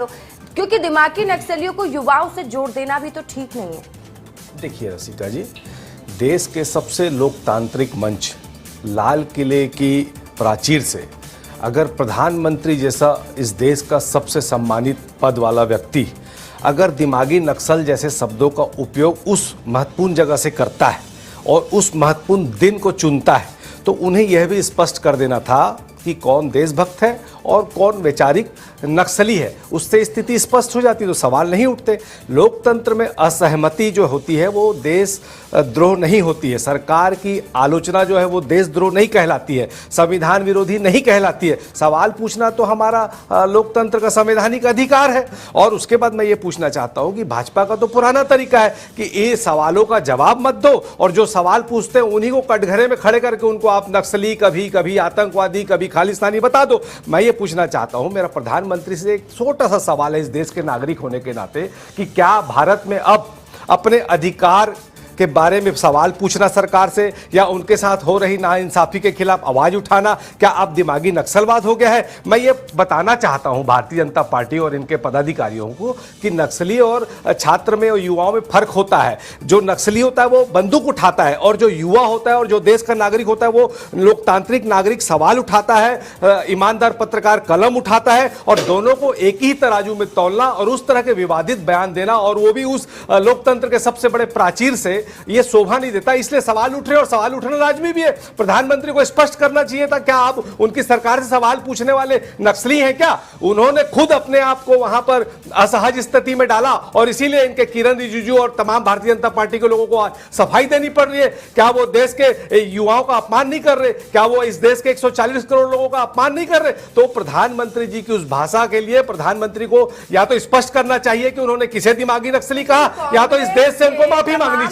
तो क्योंकि दिमागी नक्सलियों को युवाओं से जोड़ देना भी तो ठीक नहीं है। देखिए रसिका जी, देश के सबसे लोकतांत्रिक मंच लाल किले की प्राचीर से अगर प्रधानमंत्री जैसा इस देश का सबसे सम्मानित पद वाला व्यक्ति अगर दिमागी नक्सल जैसे शब्दों का उपयोग उस महत्वपूर्ण जगह से करता है और उस महत्वपूर्ण दिन को चुनता है, तो उन्हें यह भी स्पष्ट कर देना था कि कौन देशभक्त है और कौन वैचारिक नक्सली है। उससे स्थिति स्पष्ट हो जाती तो सवाल नहीं उठते। लोकतंत्र में असहमति जो होती है वो देश द्रोह नहीं होती है। सरकार की आलोचना जो है वो देशद्रोह नहीं कहलाती है, संविधान विरोधी नहीं कहलाती है। सवाल पूछना तो हमारा लोकतंत्र का संवैधानिक अधिकार है। और उसके बाद मैं ये पूछना चाहता हूँ कि भाजपा का तो पुराना तरीका है कि ये सवालों का जवाब मत दो और जो सवाल पूछते हैं उन्हीं को कटघरे में खड़े करके उनको आप नक्सली, कभी कभी आतंकवादी, कभी खालिस्तानी बता दो। मैं ये पूछना चाहता हूं, मेरा प्रधानमंत्री से एक छोटा सा सवाल है इस देश के नागरिक होने के नाते कि क्या भारत में अब अपने अधिकार के बारे में सवाल पूछना सरकार से या उनके साथ हो रही नाइंसाफी के खिलाफ आवाज उठाना क्या अब दिमागी नक्सलवाद हो गया है? मैं ये बताना चाहता हूं भारतीय जनता पार्टी और इनके पदाधिकारियों को कि नक्सली और छात्र में और युवाओं में फर्क होता है। जो नक्सली होता है वो बंदूक उठाता है और जो युवा होता है और जो देश का नागरिक होता है वो लोकतांत्रिक नागरिक सवाल उठाता है, ईमानदार पत्रकार कलम उठाता है। और दोनों को एक ही तराजू में तौलना और उस तरह के विवादित बयान देना और वो भी उस लोकतंत्र के सबसे बड़े प्राचीर से, ये शोभा नहीं देता। इसलिए सवाल उठ रहे और सवाल उठना लाजमी भी है। प्रधानमंत्री को स्पष्ट करना चाहिए था, क्या आप उनकी सरकार से सवाल पूछने वाले नक्सली हैं क्या? उन्होंने खुद अपने आप को वहां पर असहज स्थिति में डाला और इसीलिए इनके किरण रिजिजू और तमाम भारतीय जनता पार्टी के लोगों को सफाई देनी पड़ रही है। क्या वो देश के युवाओं का अपमान नहीं कर रहे? क्या वो इस देश के 140 करोड़ लोगों का अपमान नहीं कर रहे? तो प्रधानमंत्री जी की उस भाषा के लिए प्रधानमंत्री को या तो स्पष्ट करना चाहिए कि उन्होंने किसे दिमागी नक्सली कहा या तो इस देश से उनको माफी मांगनी चाहिए।